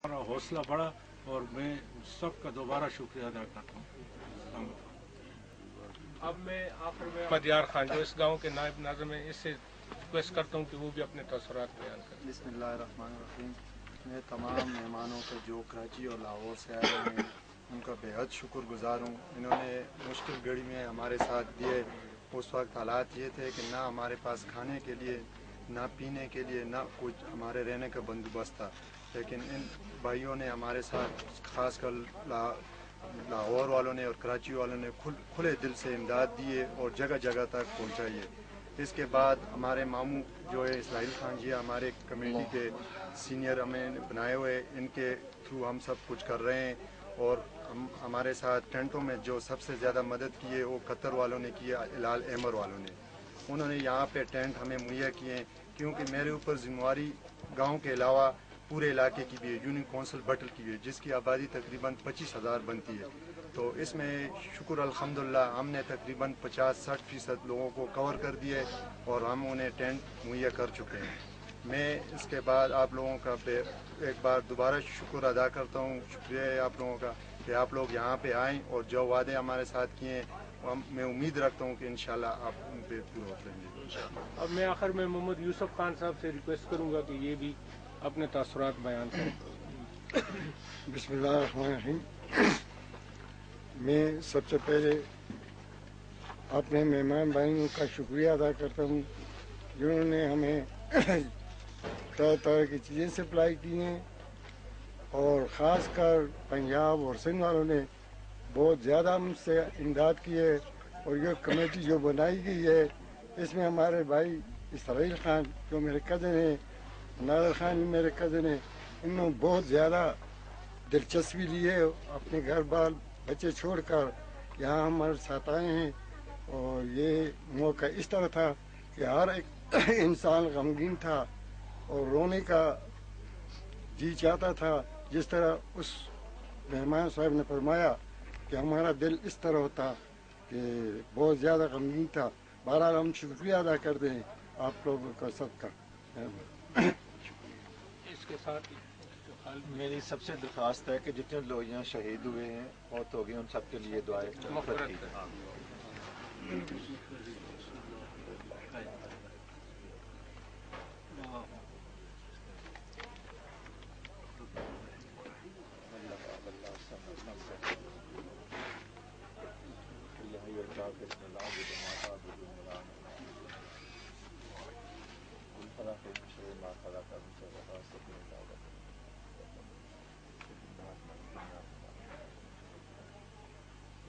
हमारा हौसला बढ़ा और मैं सबका दोबारा शुक्रिया अदा करता हूँ। अब मैं आखिर में अहमद यार खान जो इस गांव के नायब नाज़िम हैं, इससे रिक्वेस्ट करता हूँ कि वो भी अपने तसव्वुरात बयान करें। बिस्मिल्लाहिर्रहमानिर्रहीम। मैं तमाम मेहमानों को जो कराची और लाहौर से आए हैं उनका बेहद शुक्रगुजार हूँ। इन्होंने मुश्किल घड़ी में हमारे साथ दिए। उस वक्त हालात ये थे कि ना हमारे पास खाने के लिए, ना पीने के लिए, ना कुछ हमारे रहने का बंदोबस्त था, लेकिन इन भाइयों ने हमारे साथ, खासकर लाहौर वालों ने और कराची वालों ने खुले दिल से इमदाद दिए और जगह जगह तक पहुँचाई है। इसके बाद हमारे मामू जो है इस्माइल खान जी हमारे कमेटी के सीनियर हमें बनाए हुए, इनके थ्रू हम सब कुछ कर रहे हैं। और हमारे साथ टेंटों में जो सबसे ज़्यादा मदद की है वो कतर वालों ने की है, इलाल अहमर वालों ने। उन्होंने यहाँ पे टेंट हमें मुहैया किए हैं, क्योंकि मेरे ऊपर जिम्मेवारी गांव के अलावा पूरे इलाके की भी है, यूनियन कौंसिल बटल की भी है, जिसकी आबादी तकरीबन 25,000 बनती है। तो इसमें शुक्र अल्हम्दुलिल्लाह हमने तकरीबन 50-60% लोगों को कवर कर दिए और हम उन्हें टेंट मुहैया कर चुके हैं। मैं इसके बाद आप लोगों का एक बार दोबारा शुक्र अदा करता हूँ। शुक्रिया है आप लोगों का कि आप लोग यहाँ पे आएँ और जो वादे हमारे साथ किए हैं मैं उम्मीद रखता हूँ कि इंशाल्लाह आप उन पे पूरे उतरेंगे। अब मैं आखिर में मोहम्मद यूसुफ खान साहब से रिक्वेस्ट करूँगा कि ये भी अपने तसव्वुरात बयान करें। बिस्मिल्लाहिर्रहमानिर्रहीम। मैं सबसे पहले अपने मेहमान भाइयों का शुक्रिया अदा करता हूँ जिन्होंने हमें तरह तरह की चीज़ें सप्लाई की हैं, और ख़ास कर पंजाब और सिंध वालों ने बहुत ज़्यादा हमसे इमदाद की है। और ये कमेटी जो बनाई गई है इसमें हमारे भाई इस्माइल खान जो मेरे कज़न हैं, नादर खान भी मेरे कज़न हैं, इन्होंने बहुत ज़्यादा दिलचस्पी ली है, अपने घर बार बच्चे छोड़कर यहाँ हमारे साथ आए हैं। और ये मौका इस तरह था कि हर एक इंसान गमगीन था और रोने का जी चाहता था। जिस तरह उस मेहमान साहब ने फरमाया कि हमारा दिल इस तरह होता कि बहुत ज़्यादा गमगीन था। बहरहाल हम शुक्रिया अदा करते हैं आप लोगों का सबका। इसके साथ ही मेरी सबसे दरख्वास्त है कि जितने लोग यहाँ शहीद हुए हैं, मौत हो गई, उन सबके लिए दुआएं मग़फ़िरत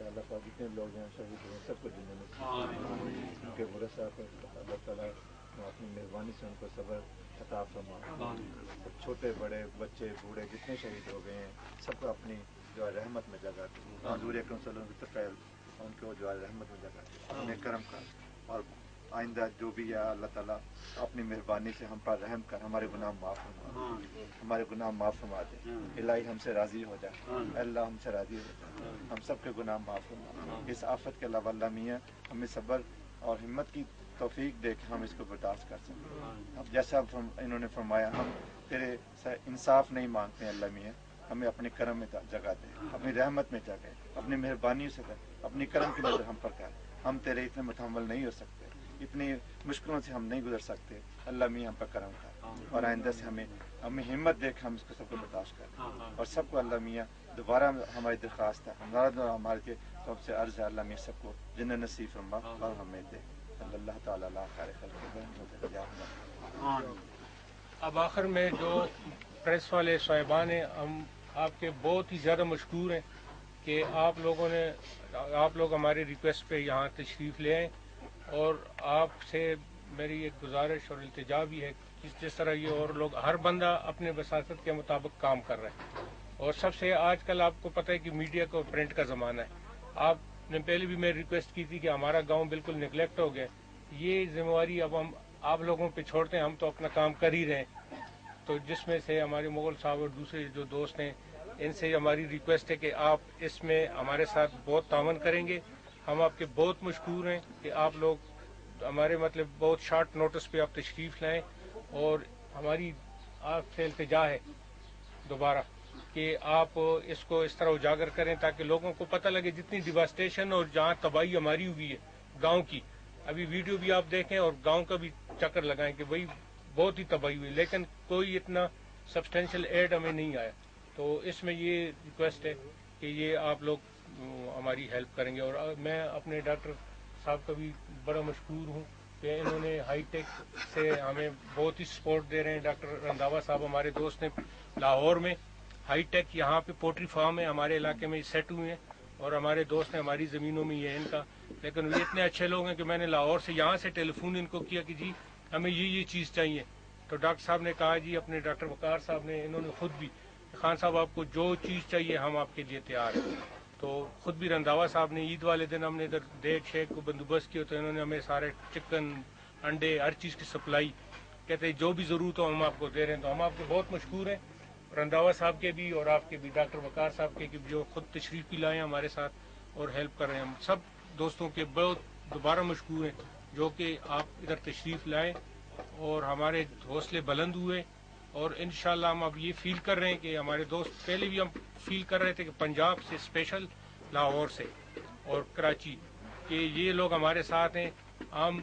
अल्लाह जितने लोग यहाँ शहीद हुए सबको जिन्होंने उनके वरसा को अल्लाह ताला अपनी मेहरबानी से उनको सब्र अता फरमा। छोटे बड़े बच्चे बूढ़े जितने शहीद हो गए हैं सबको अपनी जो रहमत में जगह दी। हज़ूर अकरम सल्लल्लाहु अलैहि वसल्लम उनको जो रहमत में जगह दी, अपने करम का। और आइंदा जो भी है अल्लाह ताला अपनी मेहरबानी से हम पर रहम कर हमारे गुनाह माफ़ फरमा, हमारे गुनाह माफ़ फरमा दे। इलाही हमसे राज़ी हो जाए, अल्लाह हमसे राज़ी हो जाए, हम सबके गुनाह माफ़ फरमा। इस आफत के अलावा अल्लाह मियाँ हमें सब्र और हिम्मत की तौफीक दे कि हम इसको बर्दाश्त कर सकें। अब जैसा इन्होंने फरमाया, हम तेरे इंसाफ नहीं मांगते हैं अल्लाह मियाँ, हमें अपने करम में जगह दे, अपनी रहमत में जगह, अपनी मेहरबानी से कर, अपनी करम की नज़र हम पर कर। हम तेरे इतने मुतहम्मिल नहीं हो सकते, इतनी मुश्किलों से हम नहीं गुजर सकते। अल्लाह मियाँ हम पर करम कर और आइंदा से हमें हिम्मत दे कि हम इसको सबको बर्दाश्त करें। और सबको अल्लाह मियाँ दोबारा हमारी दरख्वास्त है, हमारे सबसे अर्ज़ है अल्लाह मियाँ सबको जिन्हें नसीब फरमा और हमें दे। अल्लाह ताला ला खैर खल्क़। अब आखिर में जो प्रेस वाले साहिबान हैं, हम आपके बहुत ही ज़्यादा मशकूर हैं कि आप लोग हमारी रिक्वेस्ट पे यहाँ तशरीफ़ ले आए। और आपसे मेरी एक गुजारिश और इल्तिजा भी है कि जिस तरह ये और लोग, हर बंदा अपने वसासत के मुताबिक काम कर रहा है। और सबसे आजकल आपको पता है कि मीडिया को प्रिंट का ज़माना है। आपने पहले भी मेरी रिक्वेस्ट की थी कि हमारा गांव बिल्कुल निगलेक्ट हो गया, ये जिम्मेवारी अब हम आप लोगों पे छोड़ते हैं, हम तो अपना काम कर ही रहे हैं। तो जिसमें से हमारे मुगल साहब और दूसरे जो दोस्त हैं, इनसे हमारी रिक्वेस्ट है कि आप इसमें हमारे साथ बहुत तावन करेंगे। हम आपके बहुत मशकूर हैं कि आप लोग हमारे बहुत शॉर्ट नोटिस पे आप तशरीफ़ लाएं। और हमारी आपसे इल्तिजा है दोबारा कि आप इसको इस तरह उजागर करें ताकि लोगों को पता लगे जितनी डिवास्टेशन और जहाँ तबाही हमारी हुई है गांव की। अभी वीडियो भी आप देखें और गांव का भी चक्कर लगाएं कि वही बहुत ही तबाही हुई, लेकिन कोई इतना सब्सटेंशियल एड हमें नहीं आया। तो इसमें ये रिक्वेस्ट है कि ये आप लोग हमारी हेल्प करेंगे। और मैं अपने डॉक्टर साहब का भी बड़ा मशहूर हूँ कि इन्होंने हाई टेक से हमें बहुत ही सपोर्ट दे रहे हैं। डॉक्टर रंधावा साहब हमारे दोस्त ने लाहौर में हाई टेक यहाँ पे पोल्ट्री फार्म है हमारे इलाके में सेट हुए हैं, और हमारे दोस्त ने हमारी ज़मीनों में ये है इनका। लेकिन ये इतने अच्छे लोग हैं कि मैंने लाहौर से यहाँ से टेलीफोन इनको किया कि जी हमें ये चीज़ चाहिए। तो डॉक्टर साहब ने कहा जी, अपने डॉक्टर वकार साहब ने, इन्होंने खुद भी, खान साहब आपको जो चीज़ चाहिए हम आपके लिए तैयार हैं। तो खुद भी रंधावा साहब ने ईद वाले दिन हमने इधर देख शेख को बंदोबस्त किया, तो इन्होंने हमें सारे चिकन अंडे हर चीज़ की सप्लाई, कहते जो भी ज़रूरत हो हम आपको दे रहे हैं। तो हम आपके बहुत मशहूर हैं, रंधावा साहब के भी और आपके भी, डॉक्टर वकार साहब के जो खुद तशरीफ भी लाए हमारे साथ और हेल्प कर रहे हैं। हम सब दोस्तों के बहुत दोबारा मशहूर हैं जो कि आप इधर तशरीफ लाएं और हमारे हौसले बुलंद हुए। और इंशाल्लाह हम अब ये फील कर रहे हैं कि हमारे दोस्त, पहले भी हम फील कर रहे थे कि पंजाब से स्पेशल, लाहौर से और कराची कि ये लोग हमारे साथ हैं। हम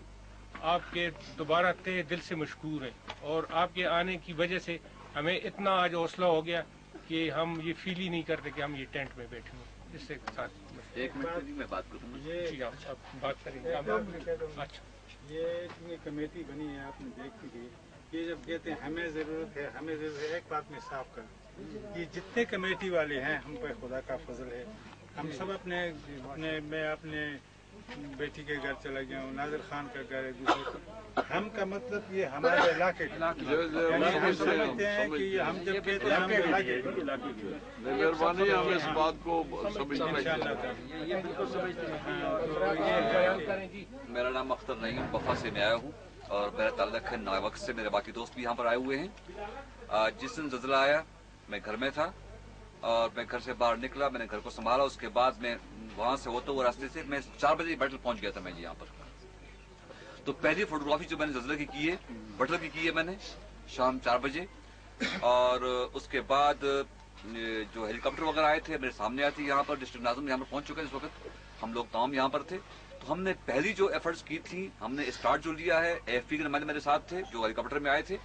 आपके दोबारा तहे दिल से मशकूर हैं, और आपके आने की वजह से हमें इतना आज हौसला हो गया कि हम ये फील ही नहीं करते कि हम ये टेंट में बैठे हैं। इससे साथ एक मिनट मैं बात करूँ। जी आप बात करेंगे। अच्छा, ये इतनी कमेटी बनी है, आपने देखी थी, ये जब कहते हैं हमें ज़रूरत है, हमें ज़रूरत है, एक बात मैं साफ कर, ये जितने कमेटी वाले हैं हम पर खुदा का फजल है। हम सब मैं अपने बेटी के घर चला गया हूँ, नाजिर खान का घर है दूसरे। हम का मतलब ये हमारे इलाके हम समझते हैं कि हम जब कहते हैं हम इलाके, मेहरबानी हम इस बात को मेरा नाम अख्तर नईम बफा से मैं आया हूँ और मेरा ताल्लुक है नावक से। मेरे बाकी दोस्त भी यहाँ पर आए हुए हैं। जिस दिन ज़ल्ज़ला आया मैं घर में था और मैं घर से बाहर निकला, मैंने घर को संभाला। उसके बाद मैं वहां से होते हुए रास्ते से मैं 4 बजे बैटल पहुंच गया था मैं यहाँ पर। तो पहली फोटोग्राफी जो मैंने ज़ल्ज़ला की है, बटल की है मैंने शाम 4 बजे। और उसके बाद जो हेलीकॉप्टर वगैरह आए थे मेरे सामने आए थे यहाँ पर। डिस्ट्रिक्ट नाज़िम यहाँ पर पहुंच चुके हैं इस वक्त, हम लोग तमाम यहाँ पर थे। तो हमने पहली जो एफर्ट्स की थी, हमने स्टार्ट जो लिया है, AFP के नुमाइंदे मेरे साथ थे जो हेलीकॉप्टर में आए थे,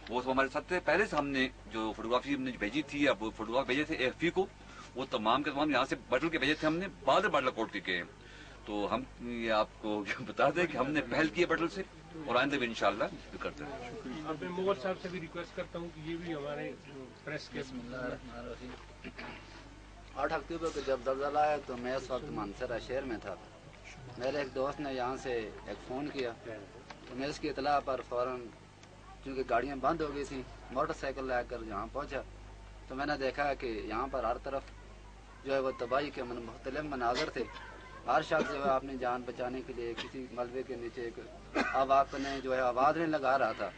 वो सब हमारे साथ थे। पहले से हमने जो फोटोग्राफी हमने भेजी थी, अब फोटोग्राफ भेजे थे AFP को, वो तमाम के तमाम यहाँ से बटल के भेजे थे हमने, बाद में बालाकोट के। तो हम ये आपको बता दें कि हमने पहल की है बटल से और आइंदा भी इंशाल्लाह करते हैं। अब मैं मुगल साहब से भी रिक्वेस्ट करता हूँ कि ये भी हमारे प्रेस के 8 अक्टूबर को जब ज़ल्ज़ला आया तो मैं उस वक्त मानसरा शहर में था। मेरे एक दोस्त ने यहाँ से एक फ़ोन किया तो मैं इसकी इतला पर फ़ौरन, क्योंकि गाड़ियाँ बंद हो गई थी, मोटरसाइकिल लाकर यहाँ पहुँचा तो मैंने देखा कि यहाँ पर हर तरफ जो है वो तबाही के मुख्तलिफ मनाज़र थे। हर शख्स जो है अपनी जान बचाने के लिए किसी मलबे के नीचे अपने जो है आवाज़ नहीं लगा रहा था।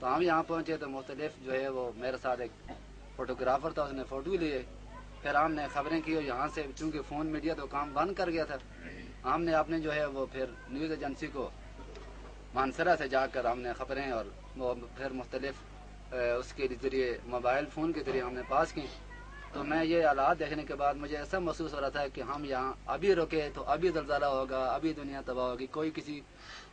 तो हम यहाँ पहुँचे तो मुख्तलिफ जो है वो मेरे साथ एक फ़ोटोग्राफ़र था, उसने फ़ोटो लिए। फिर हमने खबरें की और यहाँ से चूँकि फ़ोन मीडिया तो काम बंद कर गया था, हमने अपने जो है वो फिर न्यूज़ एजेंसी को मानसरा से जाकर हमने खबरें और वो फिर मुख्तलिफ उसके ज़रिए मोबाइल फ़ोन के ज़रिए हमने पास की। तो मैं ये हालात देखने के बाद मुझे ऐसा महसूस हो रहा था कि हम यहाँ अभी रुके तो अभी ज़ल्ज़ला होगा, अभी दुनिया तबाह होगी। कोई किसी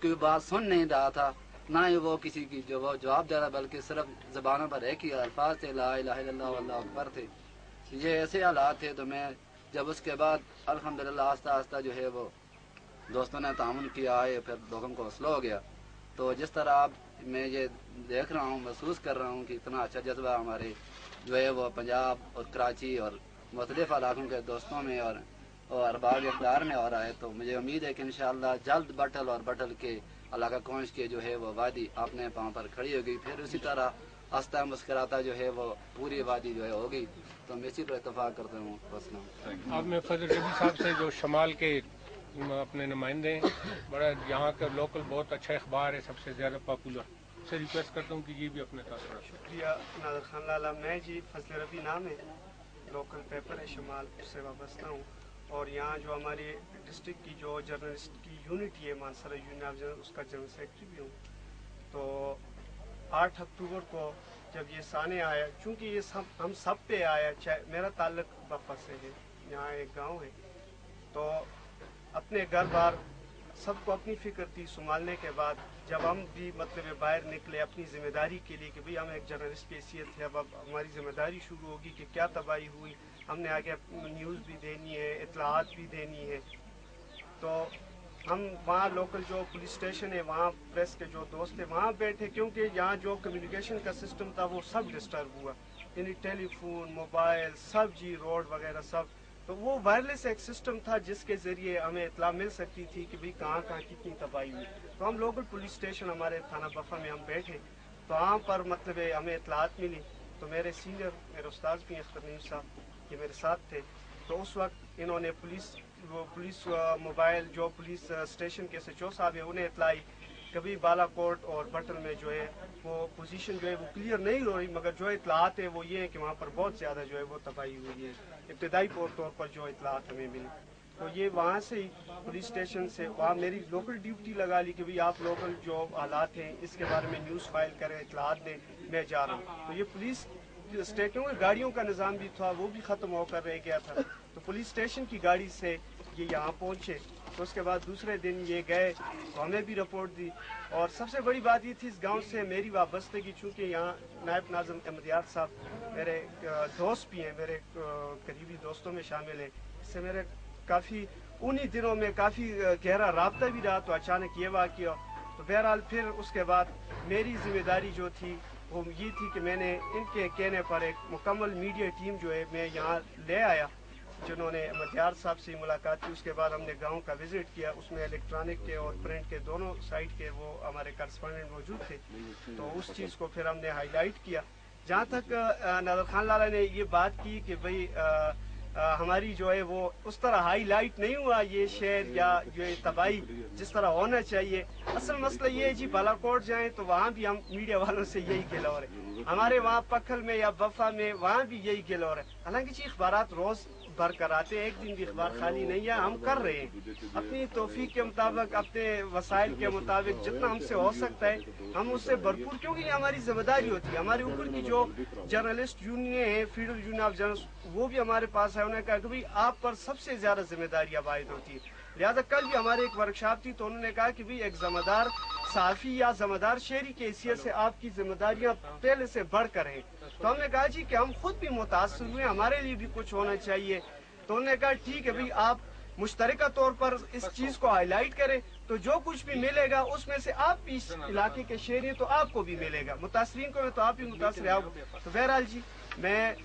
की बात सुन नहीं रहा था, ना ही वो किसी की जो वो जवाब दे रहा, बल्कि सिर्फ ज़बानों पर एक ही अल्फाज थे, ला इलाहा इल्लल्लाह वल्लाहु अकबर थे। ये ऐसे हालात थे। तो मैं जब उसके बाद अल्हम्दुलिल्लाह आस्ता आस्ता जो है वो दोस्तों ने तामुन किया है, फिर लोगों को हौसला हो गया। तो जिस तरह आप मैं ये देख रहा हूँ, महसूस कर रहा हूँ कि इतना अच्छा जज्बा हमारे जो है वो पंजाब और कराची और मुख्तलिफ इलाकों के दोस्तों में और अरबाब इक़्तिदार में हो रहा है। तो मुझे उम्मीद है कि इंशाअल्लाह जल्द बटल और बटल के इलाका कौंच के जो है वो वादी अपने पाँव पर खड़ी होगी। फिर उसी तरह हंसता मुस्कराता जो है वो पूरी वादी जो है होगी। तो मैं इसी पर इत्तफाक करता हूँ। अब मैं फजल रबी साहब से, जो शमाल के अपने नुमाइंदे हैं, बड़ा यहाँ का लोकल बहुत अच्छा अखबार है, सबसे ज़्यादा पॉपुलर, से रिक्वेस्ट करता हूँ कि ये भी अपने तासुरात। शुक्रिया नाज़र खान लाला। मैं जी फजल रबी नाम है, लोकल पेपर है शमाल से वाबस्ता हूँ। और यहाँ जो हमारी डिस्ट्रिक्ट की जो जर्नलिस्ट की यूनिट है मानसरा यूनियन ऑफ जर्नलिस्ट, उसका जनरल सेक्रेटरी भी हूँ। तो 8 अक्टूबर को जब ये सामने आया, चूँकि ये हम सब पे आया, चाहे मेरा ताल्लुक बफा से है, यहाँ एक गांव है, तो अपने घर बार सबको अपनी फिक्र थी। संभालने के बाद जब हम भी मतलब बाहर निकले अपनी जिम्मेदारी के लिए कि भाई हम एक जर्नलिस्ट की हैसियत है, अब हमारी जिम्मेदारी शुरू होगी कि क्या तबाही हुई, हमने आगे न्यूज़ भी देनी है, इत्तलात भी देनी है। तो हम वहाँ लोकल जो पुलिस स्टेशन है वहाँ प्रेस के जो दोस्त थे वहाँ बैठे, क्योंकि यहाँ जो कम्युनिकेशन का सिस्टम था वो सब डिस्टर्ब हुआ, यानी टेलीफोन, मोबाइल, सब जी रोड वगैरह सब। तो वो वायरलेस एक सिस्टम था जिसके ज़रिए हमें इत्तला मिल सकती थी कि भाई कहाँ कहाँ कितनी तबाही हुई। तो हम लोकल पुलिस स्टेशन हमारे थाना बफा में हम बैठे, तो वहाँ पर मतलब हमें इत्तलात मिली। तो मेरे सीनियर मेरे उस्ताद भी अख्तर नईम साहब ये मेरे साथ थे, तो उस वक्त इन्होंने पुलिस मोबाइल जो पुलिस स्टेशन के SHO साहब है उन्हें इतलाई कभी बालाकोट और बटन में जो है वो पोजीशन जो है वो क्लियर नहीं हो रही, मगर जो इतलात है वो ये है कि वहाँ पर बहुत ज़्यादा जो है वो तबाही हुई है, इब्तदाई तौर पर जो इतलात हमें मिली। तो ये वहाँ से ही पुलिस स्टेशन से वहाँ मेरी लोकल ड्यूटी लगा ली कि भाई आप लोकल जो हालात हैं इसके बारे में न्यूज़ फाइल करें, इतलात दें, मैं जा रहा हूँ। तो ये पुलिस स्टेशनों में गाड़ियों का निज़ाम भी था, वो भी ख़त्म होकर रह गया था। तो पुलिस स्टेशन की गाड़ी से ये यहाँ पहुँचे, तो उसके बाद दूसरे दिन ये गए तो हमें भी रिपोर्ट दी। और सबसे बड़ी बात ये थी इस गांव से मेरी वाबस्तगी, चूँकि यहाँ नायब नाज़िम अहमदियार साहब मेरे दोस्त भी हैं, मेरे करीबी दोस्तों में शामिल हैं, इससे मेरे काफ़ी उन्हीं दिनों में काफ़ी गहरा राब्ता भी रहा। तो अचानक ये वाक़या, तो बहरहाल फिर उसके बाद मेरी जिम्मेदारी जो थी वो ये थी कि मैंने इनके कहने पर एक मुकम्मल मीडिया टीम जो है मैं यहाँ ले आया, जिन्होंने अहमदियार साहब से मुलाकात की। उसके बाद हमने गांव का विजिट किया, उसमें इलेक्ट्रॉनिक के और प्रिंट के दोनों साइड के वो हमारे करस्पॉन्डेंट मौजूद थे। तो उस चीज़ को फिर हमने हाईलाइट किया। जहाँ तक नादर खान लाला ने ये बात की कि भाई हमारी जो है वो उस तरह हाईलाइट नहीं हुआ ये शहर या जो तबाही जिस तरह होना चाहिए। असल मसला ये है जी, बालाकोट जाएं तो वहाँ भी हम मीडिया वालों से यही गिलौर है, हमारे वहाँ पखल में या बफा में वहाँ भी यही गिलौर है। हालांकि जी अखबारात रोज भर कर आते हैं, एक दिन भी अखबार खाली नहीं है, हम कर रहे हैं अपनी तौफीक के मुताबिक, अपने वसाइल के मुताबिक जितना हमसे हो सकता है हम उससे भरपूर, क्योंकि ये हमारी जिम्मेदारी होती है। हमारे ऊपर की जो जर्नलिस्ट यूनियन है, फील्ड यूनियन ऑफ जर्नलिस्ट, वो भी हमारे पास है। उन्होंने कहा कि भाई आप पर सबसे ज्यादा जिम्मेदारी अब आयद होती है। लिहाजा कल भी हमारे एक वर्कशॉप थी तो उन्होंने कहा कि भाई एक जिम्मेदार साफी या जिम्मेदार शहरी की हैसियत से आपकी जिम्मेदारियां पहले से बढ़कर हैं। तो हमने कहा जी कि हम खुद भी मुतासर हुए, हमारे लिए भी कुछ होना चाहिए। तो उन्होंने कहा ठीक है भाई, आप मुश्तरका तौर पर इस चीज को हाईलाइट करें, तो जो कुछ भी मिलेगा उसमें से आप भी इस इलाके के शहरी हैं तो आपको भी मिलेगा, मुतासरीन को तो आप भी मुतासर आओ। तो बहरहाल जी मैं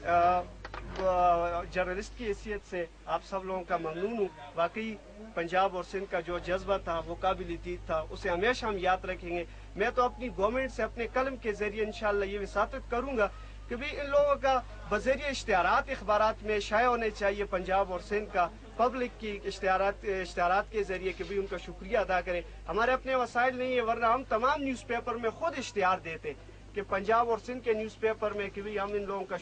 जर्नलिस्ट की हैसियत से आप सब लोगों का ममनून हूँ। वाकई पंजाब और सिंध का जो जज्बा था वो काबिल दीद था, उसे हमेशा हम याद रखेंगे। मैं तो अपनी गवर्नमेंट से अपने कलम के जरिए इंशाअल्लाह ये विसातत करूंगा कि भी इन लोगों का बजरिए इश्तिहारात अखबारात में शाया होने चाहिए पंजाब और सिंध का, पब्लिक की इश्तिहारात के जरिए कि भी उनका शुक्रिया अदा करें। हमारे अपने वसाइल नहीं है, वरना हम तमाम न्यूज़पेपर में खुद इश्तिहार देते कि पंजाब और सिंध के न्यूज़पेपर में कि भी हम इन लोगों का